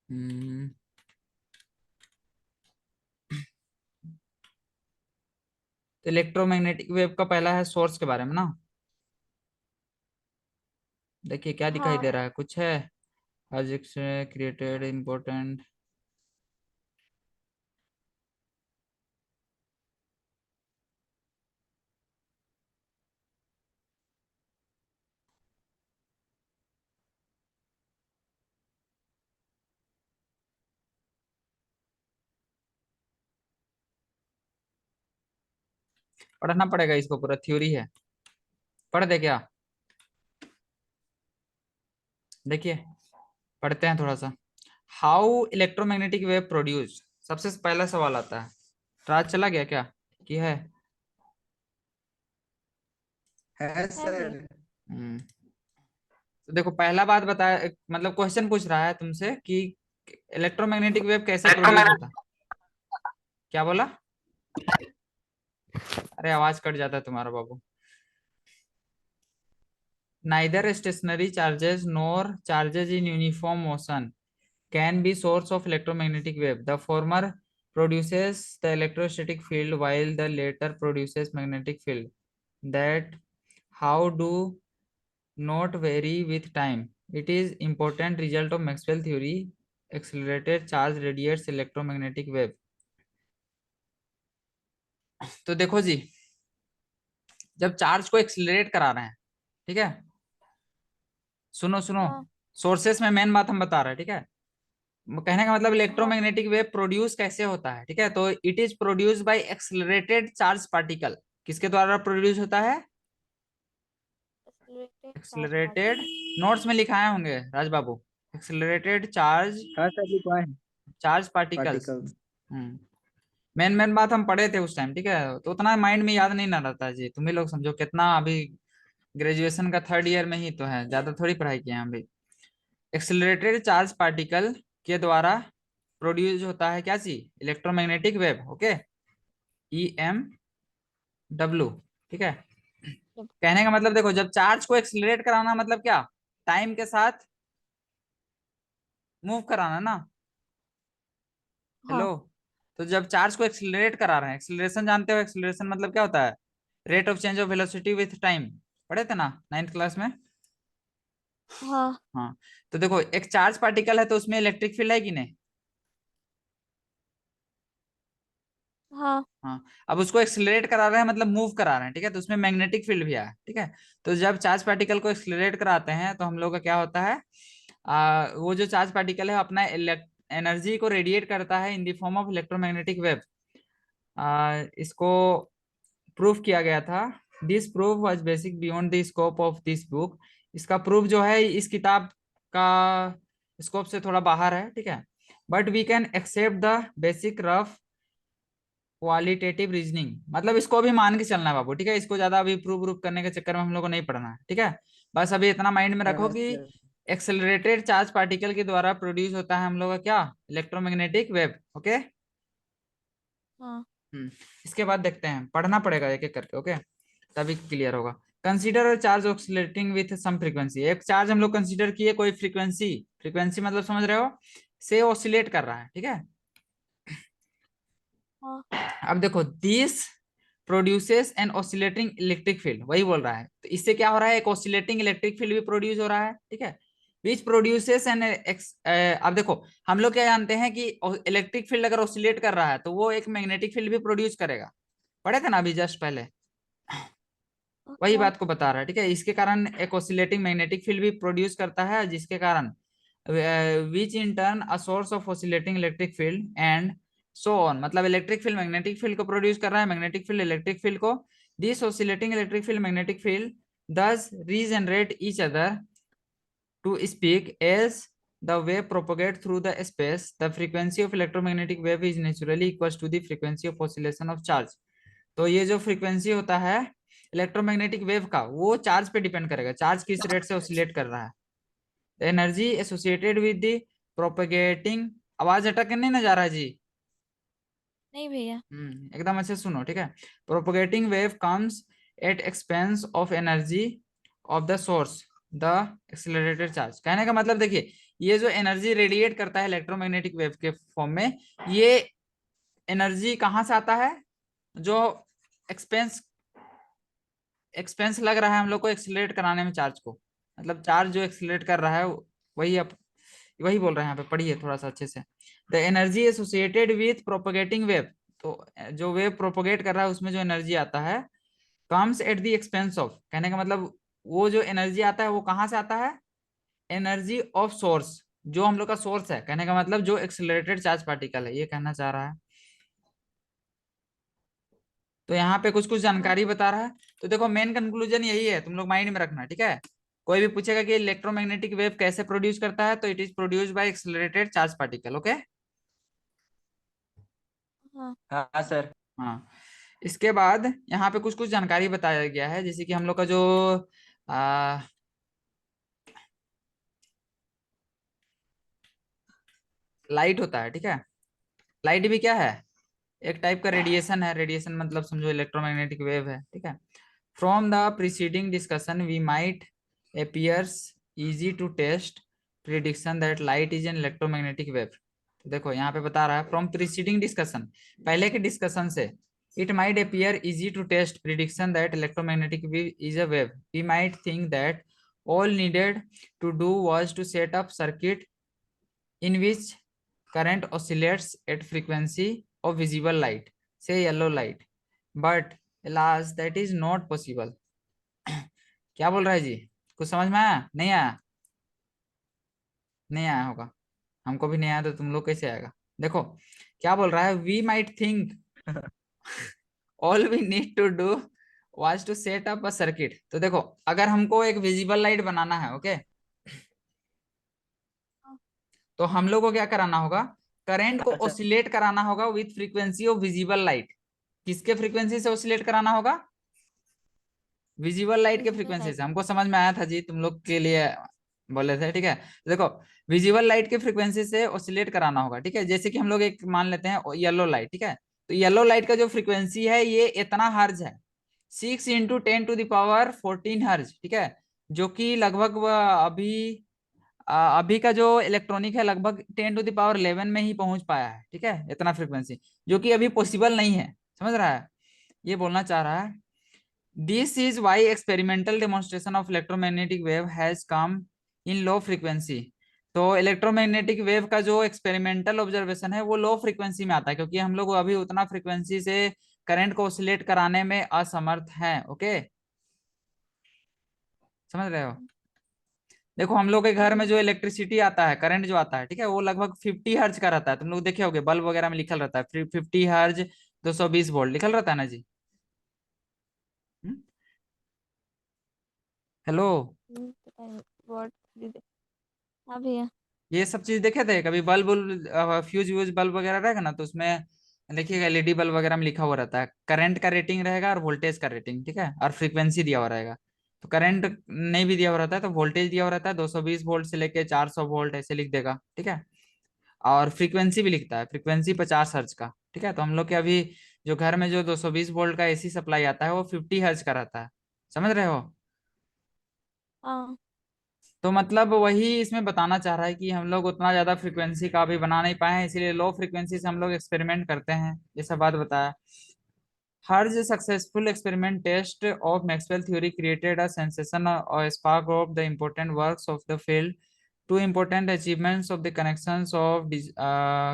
हम्म, तो इलेक्ट्रोमैग्नेटिक वेव का पहला है सोर्स के बारे में ना। देखिए क्या दिखाई हाँ दे रहा है, कुछ है फिजिक्स क्रिएटेड इंपॉर्टेंट। पढ़ना पड़ेगा इसको, पूरा थ्योरी है, पढ़ दे क्या। देखिए पढ़ते हैं थोड़ा सा। हाउ इलेक्ट्रोमैग्नेटिक वेव प्रोड्यूस, सबसे पहला सवाल आता है। राज चला गया क्या कि है? है है जी। सर। हम्म, तो देखो पहला बात बताया, मतलब क्वेश्चन पूछ रहा है तुमसे कि इलेक्ट्रोमैग्नेटिक वेव कैसे प्रोड्यूस होता है। क्या बोला? अरे आवाज कट जाता है तुम्हारा बाबू। Neither stationary charges nor charges in uniform motion can be source of electromagnetic wave. The former produces the electrostatic field while the later produces magnetic field that how do not vary with time. It is important result of Maxwell theory. Accelerated charge radiates electromagnetic wave. तो देखो जी, जब charge को accelerate करा रहे हैं, ठीक है, सुनो सुनो, हाँ सोर्सेस में मेन बात हम बता रहे हैं, ठीक है। कहने का मतलब हाँ इलेक्ट्रोमैग्नेटिक वेव प्रोड्यूस कैसे होता है, ठीक है। तो it is produce by accelerated charge particle. किसके द्वारा प्रोड्यूस होता है? Accelerated charge accelerated, particle. Notes में लिखाए होंगे राज बाबू। एक्सेलरेटेड चार्ज, हाँ सर, लिखवाए हैं चार्ज पार्टिकल्स। पार्टिकल्स। हम्म, मेन मेन बात हम पढ़े थे उस टाइम, ठीक है, तो उतना माइंड में याद नहीं ना रहता जी। तुम ही लोग समझो कितना अभी ग्रेजुएशन का थर्ड ईयर में ही तो है, ज्यादा थोड़ी पढ़ाई किए हैं अभी। एक्सेलरेटेड चार्ज पार्टिकल के द्वारा प्रोड्यूस होता है क्या चीज? Electromagnetic wave. ओके, EMW, ठीक है। जब कहने का मतलब देखो, जब चार्ज को एक्सेलरेट कराना मतलब क्या? टाइम के साथ मूव कराना ना। हेलो, हाँ तो जब चार्ज को एक्सेलरेट करा रहे हैं, एक्सेलरेशन जानते हो? एक्सेलरेशन मतलब क्या होता है? Rate of change of velocity with time, पढ़े थे ना नाइन्थ क्लास में। हाँ हाँ, तो देखो एक चार्ज पार्टिकल है तो उसमें इलेक्ट्रिक फील्ड है कि नहीं? हाँ हाँ, अब उसको एक्सेलरेट करा रहे हैं मतलब मूव करा रहे हैं, ठीक है, तो उसमें मैग्नेटिक फील्ड भी है, ठीक है। तो जब चार्ज पार्टिकल को एक्सेलरेट कराते हैं तो हम लोग का क्या होता है, वो जो चार्ज पार्टिकल है अपना एनर्जी को रेडिएट करता है in the form of electromagnetic wave. इसको प्रूफ किया गया था। This proof was basic beyond the scope of this book. इसका प्रूफ जो है इस किताब का स्कोप से थोड़ा बाहर है, ठीक है। But we can accept the basic rough qualitative reasoning, मतलब इसको भी मान के चलना है बाबू, ठीक है। इसको ज्यादा अभी प्रूव प्रूफ करने के चक्कर में हम लोग को नहीं पढ़ना है, ठीक है। बस अभी इतना माइंड में रखो हाँ कि सर। एक्सेलरेटेड चार्ज पार्टिकल के द्वारा प्रोड्यूस होता है हम लोग का क्या? Electromagnetic wave. ओके। हाँ हम्म, इसके बाद देखते हैं, पढ़ना पड़ेगा एक एक करके, ओके, तभी क्लियर होगा। Consider charge oscillating with some frequency. एक चार्ज हम लोग कंसीडर किए, कोई फ्रीक्वेंसी, फ्रीक्वेंसी मतलब समझ रहे हो, से ऑसिलेट कर रहा है, ठीक है। हाँ अब देखो, this produces N oscillating electric field, वही बोल रहा है, तो इससे क्या हो रहा है? एक ऑसिलेटिंग इलेक्ट्रिक फील्ड भी प्रोड्यूस हो रहा है, ठीक है। विच प्रोड्यूसेस एन अब देखो, हम लोग क्या जानते हैं कि इलेक्ट्रिक फील्ड अगर ऑसिलेट कर रहा है तो वो एक मैग्नेटिक फील्ड भी प्रोड्यूस करेगा। पढ़े थे ना अभी जस्ट पहले, वही अच्छा। बात को बता रहा है, ठीक है। इसके कारण एक ऑसिलेटिंग मैग्नेटिक फील्ड भी प्रोड्यूस करता है, जिसके कारण which in turn a source of oscillating electric field and so on. मतलब इलेक्ट्रिक फील्ड मैग्नेटिक फील्ड को प्रोड्यूस कर रहा है, मैग्नेटिक फील्ड इलेक्ट्रिक फील्ड को। This oscillating electric field magnetic field thus regenerate each other to speak as the wave propagate through the space. The frequency of electromagnetic wave is naturally equals to the frequency of oscillation of charge. तो ये जो frequency होता है electromagnetic wave का, वो charge पे depend करेगा, charge किस रेट से ऑसिलेट कर रहा है। Energy associated with the propagating, आवाज अटक के नहीं ना जा रहा है जी? नहीं भैया। एकदम अच्छे से सुनो, ठीक है। Propagating wave comes at expense of energy of the source, the accelerated charge. कहने का मतलब देखिए, ये जो एनर्जी रेडिएट करता है इलेक्ट्रोमैग्नेटिक वेव के फॉर्म में, ये एनर्जी कहाँ से आता है? जो एक्सपेंस एक्सपेंस लग रहा है हम लोग को एक्सेलरेट कराने में चार्ज को, मतलब चार्ज जो एक्सेलरेट कर रहा है, वही अब वही बोल रहे हैं यहाँ पे, पढ़िए थोड़ा सा अच्छे से। The energy associated with propagating wave, तो जो वेव प्रोपोगेट कर रहा है उसमें जो एनर्जी आता है, comes at the expense of, कहने का मतलब वो जो एनर्जी आता है वो कहाँ से आता है? एनर्जी ऑफ सोर्स, जो हम लोग का सोर्स है, कहने का मतलब जो एक्सेलरेटेड चार्ज पार्टिकल है, ये कहना चाह रहा है। तो यहाँ पे कुछ कुछ हाँ। जानकारी बता रहा है। तो देखो मेन कंक्लूजन यही है, तुम लोग माइंड में रखना, ठीक है। कोई भी पूछेगा कि इलेक्ट्रोमैग्नेटिक वेव कैसे प्रोड्यूस करता है, तो it is produce by accelerated charge particle, okay. हाँ। हाँ सर। हाँ, इसके बाद यहाँ पे कुछ कुछ जानकारी बताया गया है, जैसे कि हम लोग का जो आ, लाइट होता है, ठीक है। लाइट भी क्या है? एक टाइप का रेडिएशन है। रेडिएशन मतलब समझो इलेक्ट्रोमैग्नेटिक वेव है, ठीक है। From the preceding discussion we might appears easy to test prediction that light is an electromagnetic wave। तो देखो यहाँ पे बता रहा है फ्रॉम प्रीसीडिंग डिस्कशन, पहले के डिस्कशन से, it might appear easy to test prediction that electromagnetic wave is a wave। we might think that all needed to do was to set up circuit in which current oscillates at frequency of visible light, say yellow light, but alas that is not possible। क्या बोल रहा है जी? कुछ समझ में आया? नहीं आया? नहीं आया होगा, हमको भी नहीं आया, तो तुम लोग कैसे आएगा? देखो क्या बोल रहा है, we might think all we need to do was to set up a circuit. तो देखो अगर हमको एक विजिबल लाइट बनाना है, ओके, हाँ। तो हम लोग को क्या कराना होगा? करंट को अच्छा। ऑसिलेट कराना होगा with frequency of visible light. किसके फ्रीक्वेंसी से ऑसिलेट कराना होगा? विजिबल लाइट के विजिबल फ्रीक्वेंसी लाइट। से। हमको समझ में आया था जी, तुम लोग के लिए बोले थे, ठीक है। देखो विजिबल लाइट के फ्रीक्वेंसी से ऑसिलेट कराना होगा, ठीक है। जैसे कि हम लोग एक मान लेते हैं येलो लाइट, ठीक है। तो येलो लाइट का जो फ्रीक्वेंसी है ये इतना हर्ज है, 6 × 10⁻14 हर्ज, ठीक है। जो कि लगभग अभी का जो इलेक्ट्रॉनिक है लगभग 10⁻11 में ही पहुंच पाया है, ठीक है, इतना फ्रीक्वेंसी, जो कि अभी पॉसिबल नहीं है। समझ रहा है? ये बोलना चाह रहा है। This is why experimental demonstration of electromagnetic wave has come in low frequency। तो इलेक्ट्रोमैग्नेटिक वेव का जो एक्सपेरिमेंटल ऑब्जर्वेशन है वो लो फ्रीक्वेंसी में आता है, क्योंकि हम लोग अभी उतना फ्रीक्वेंसी से करंट को ऑसिलेट कराने में असमर्थ हैं, ओके। समझ रहे हो? देखो हम लोग के हाँ घर में भैया। जो इलेक्ट्रिसिटी आता है, करंट जो आता है, ठीक है, वो लगभग 50 हर्ज का रहता है। तुम लोग देखे होगे बल्ब वगैरह में लिखल रहता है 50 हर्ज, 220 वोल्ट लिखल रहता है ना जी? हेलो, पता है वर्ड खरीदे। हाँ भैया। ये सब चीज देखे थे कभी? बल्ब फ्यूज व्यूज बल्ब वगैरह रहेगा ना, तो उसमें देखिएगा एलईडी बल्ब वगैरह में लिखा हुआ रहता है, करंट का रेटिंग रहेगा और वोल्टेज का रेटिंग, ठीक है, और फ्रीक्वेंसी दिया हुआ रहेगा। तो करंट नहीं भी दिया हुआ रहता है तो वोल्टेज दिया हुआ रहता है, 220 वोल्ट से लेके 400 वोल्ट ऐसे लिख देगा, ठीक है। और फ्रीक्वेंसी भी लिखता है, फ्रीक्वेंसी 50 हर्ज का, ठीक है। तो हम लोग के अभी जो घर में जो 220 वोल्ट का एसी सप्लाई आता है वो 50 हर्ज का रहता है। समझ रहे हो? हाँ। तो मतलब वही इसमें बताना चाह रहा है कि हम लोग उतना ज्यादा फ्रीक्वेंसी का अभी बना नहीं पाए हैं, इसीलिए लो फ्रीक्वेंसी से हम लोग एक्सपेरिमेंट करते हैं, ये सब बात बताया। हर successful experiment test of Maxwell theory created a sensation और spark of the important works of the field. Two important achievements of the connections of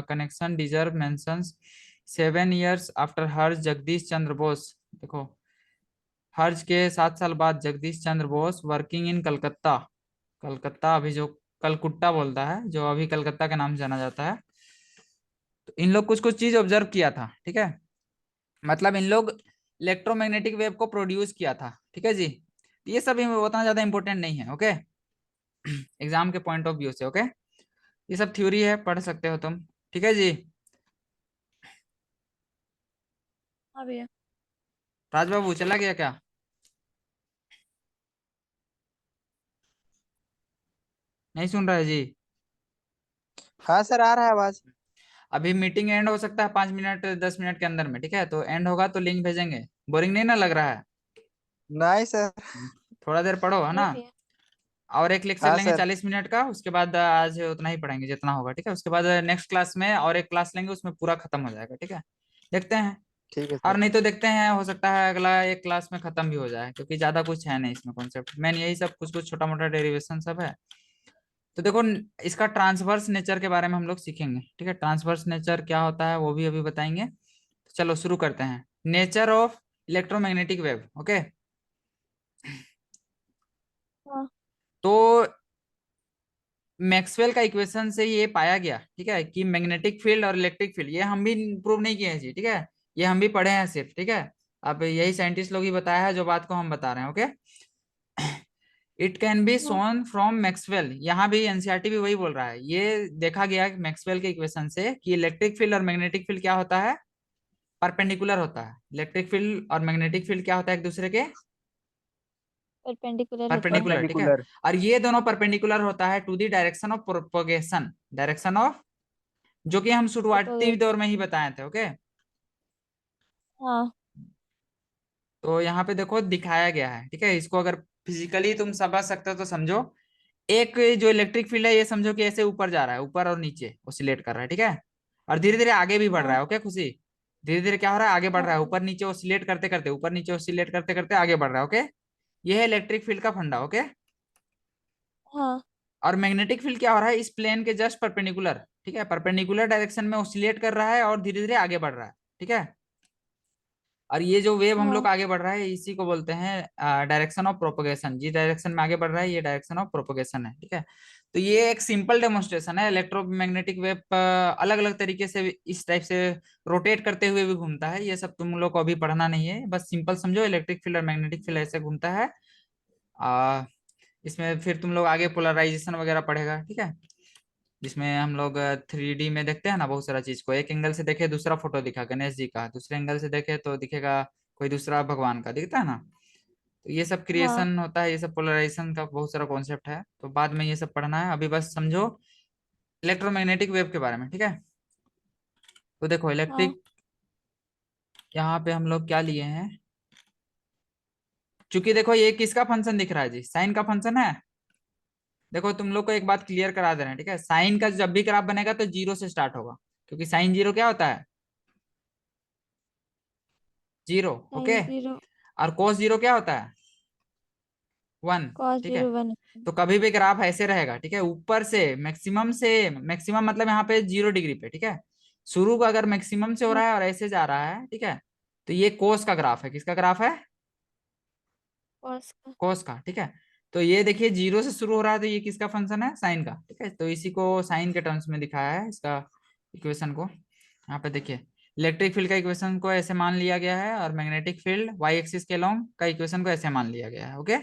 connection deserve mentions. 7 years after Hertz Jagadish Chandra Bose, देखो Hertz के 7 साल बाद Jagadish Chandra Bose working in Calcutta, Calcutta अभी जो कलकुट्टा बोलता है, जो अभी कलकत्ता के नाम से जाना जाता है। तो इन लोग कुछ कुछ चीज ऑब्जर्व किया था, ठीक है। मतलब इन लोग इलेक्ट्रोमैग्नेटिक वेव को प्रोड्यूस किया था, ठीक है जी। ये सब उतना ज्यादा इंपॉर्टेंट नहीं है, ओके, एग्जाम के पॉइंट ऑफ व्यू से, ओके। ये सब थ्योरी है, पढ़ सकते हो तुम, ठीक है जी। हाँ भैया। राज बाबू चला गया क्या? नहीं सुन रहा है जी? हाँ सर, आ रहा है आवाज। अभी मीटिंग एंड हो सकता है 5 मिनट 10 मिनट के अंदर में, ठीक है? तो एंड होगा तो लिंक भेजेंगे। बोरिंग नहीं ना लग रहा है? नहीं सर। थोड़ा देर पढ़ो, है नहीं ना? भैया। और एक लेक्चर हाँ लेंगे सर। 40 मिनट का, उसके बाद आज उतना ही पढ़ेंगे जितना होगा, ठीक है? उसके बाद नेक्स्ट क्लास में और एक क्लास लेंगे, उसमें पूरा खत्म हो जाएगा, ठीक है? देखते हैं। ठीक है और सर। नहीं तो देखते हैं, हो सकता है अगला एक क्लास में खत्म भी हो जाए, क्योंकि ज्यादा कुछ है नहीं इसमें कॉन्सेप्ट, मेन यही सब कुछ कुछ छोटा मोटा डेरिवेशन सब है। तो देखो, इसका ट्रांसवर्स नेचर के बारे में हम लोग सीखेंगे, ठीक है? ट्रांसवर्स नेचर क्या होता है वो भी अभी बताएंगे। तो चलो शुरू करते हैं। Nature of electromagnetic wave, okay? हाँ। तो मैक्सवेल का इक्वेशन से ये पाया गया, ठीक है, कि मैग्नेटिक फील्ड और इलेक्ट्रिक फील्ड, ये हम भी प्रूव नहीं किए हैं जी, ठीक है? ये हम भी पढ़े हैं सिर्फ, ठीक है? अब यही साइंटिस्ट लोग ही बताया है जो बात को हम बता रहे हैं, ओके? इट कैन बी हाँ। सोन फ्रॉम मैक्सवेल, यहाँ भी एनसीईआरटी भी वही बोल रहा है। ये देखा गया मैक्सवेल के इक्वेशन से कि इलेक्ट्रिक फील्ड और मैग्नेटिक फील्ड क्या होता है, परपेंडिकुलर होता है। इलेक्ट्रिक फील्ड और मैग्नेटिक फील्ड क्या होता है एक दूसरे के परपेंडिकुलर होता है। परपेंडिकुलर, ठीक है? परपेंडिकुलर। और ये दोनों परपेंडिकुलर होता है to the direction of propagation, direction of, जो कि हम शुरुआती प्रोपोगेट। दौर में ही बताए थे, ओके? हाँ। तो यहाँ पे देखो दिखाया गया है, ठीक है? इसको अगर फिजिकली तुम समझ सकते हो तो समझो। एक जो इलेक्ट्रिक फील्ड है, ये समझो कि ऐसे ऊपर जा रहा है, ऊपर और नीचे ऑसिलेट कर रहा है, ठीक है? और धीरे धीरे आगे भी बढ़ रहा हाँ। है, ओके खुशी? धीरे धीरे क्या हो रहा है, आगे बढ़ रहा है, हाँ। ऊपर नीचे ऑसिलेट करते करते, ऊपर नीचे ऑसिलेट करते करते आगे बढ़ रहा है, ओके? ये है इलेक्ट्रिक फील्ड का फंडा, ओके? हाँ। और मैग्नेटिक फील्ड क्या हो रहा है, इस प्लेन के जस्ट परपेंडिकुलर, ठीक है? परपेंडिकुलर डायरेक्शन में ऑसिलेट कर रहा है और धीरे धीरे आगे बढ़ रहा है, ठीक है? और ये जो वेव हम लोग हाँ। आगे बढ़ रहा है, इसी को बोलते हैं डायरेक्शन ऑफ प्रोपगेशन। जिस डायरेक्शन में आगे बढ़ रहा है, ये डायरेक्शन ऑफ प्रोपगेशन है, ठीक है? तो ये एक सिंपल डेमोन्स्ट्रेशन है। इलेक्ट्रोमैग्नेटिक वेव अलग अलग तरीके से इस टाइप से रोटेट करते हुए भी घूमता है। ये सब तुम लोग को अभी पढ़ना नहीं है, बस सिंपल समझो इलेक्ट्रिक फील्ड और मैग्नेटिक फील्ड ऐसे घूमता है। आ, इसमें फिर तुम लोग आगे पोलराइजेशन वगैरह पढ़ेगा, ठीक है? जिसमें हम लोग 3D में देखते हैं ना बहुत सारा चीज को, एक एंगल से देखे दूसरा फोटो दिखा गणेश जी का, दूसरे एंगल से देखे तो दिखेगा कोई दूसरा भगवान का, दिखता है ना? तो ये सब हाँ। क्रिएशन होता है, ये सब पोलराइजेशन का बहुत सारा कॉन्सेप्ट है, तो बाद में ये सब पढ़ना है, अभी बस समझो इलेक्ट्रोमैग्नेटिक वेव के बारे में, ठीक है? तो देखो हाँ। इलेक्ट्रिक, यहाँ पे हम लोग क्या लिए हैं, चूंकि देखो ये किसका फंक्शन दिख रहा है जी, साइन का फंक्शन है। देखो तुम लोग को एक बात क्लियर करा दे रहे हैं, ठीक है? साइन का जब भी ग्राफ बनेगा तो जीरो से स्टार्ट होगा, क्योंकि साइन जीरो क्या होता है, जीरो, ओके? Sine zero. और कोस जीरो क्या होता है, 1, कॉस ठीक है? Zero one. तो कभी भी ग्राफ ऐसे रहेगा, ठीक है? ऊपर से मैक्सिमम मतलब यहाँ पे 0 डिग्री पे, ठीक है? शुरू का अगर मैक्सिमम से हो हाँ। रहा है और ऐसे जा रहा है, ठीक है? तो ये कोस का ग्राफ है, किसका ग्राफ है, कॉस का। कोस का, ठीक है? तो ये देखिए जीरो से शुरू हो रहा है, तो ये किसका फंक्शन है, साइन का, ठीक है? तो इसी को साइन के टर्म्स में दिखाया है इसका इक्वेशन को। यहाँ पे देखिए इलेक्ट्रिक फील्ड का इक्वेशन को ऐसे मान लिया गया है, और मैग्नेटिक फील्ड वाई एक्सिस के लॉन्ग का इक्वेशन को ऐसे मान लिया गया है, ओके?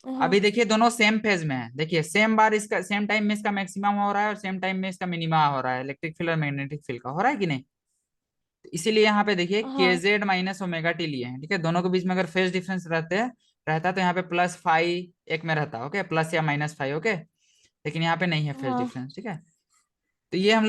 हाँ। अभी देखिए दोनों सेम फेज में है, देखिए सेम बार इसका सेम टाइम में इसका मैक्सिमम हो रहा है और सेम टाइम में इसका मिनिमा हो रहा है, इलेक्ट्रिक फील्ड और मैग्नेटिक फील्ड का हो रहा है कि नहीं? तो इसीलिए यहाँ पे देखिए के हाँ। जेड माइनस ओमेगा टी लिए हैं, ठीक है? दोनों के बीच में अगर फेज डिफरेंस रहता तो यहाँ पे प्लस फाइव एक में रहता, ओके? प्लस या माइनस फाइव, ओके? लेकिन यहाँ पे नहीं है फेज हाँ। डिफरेंस, ठीक है? तो ये हम लोग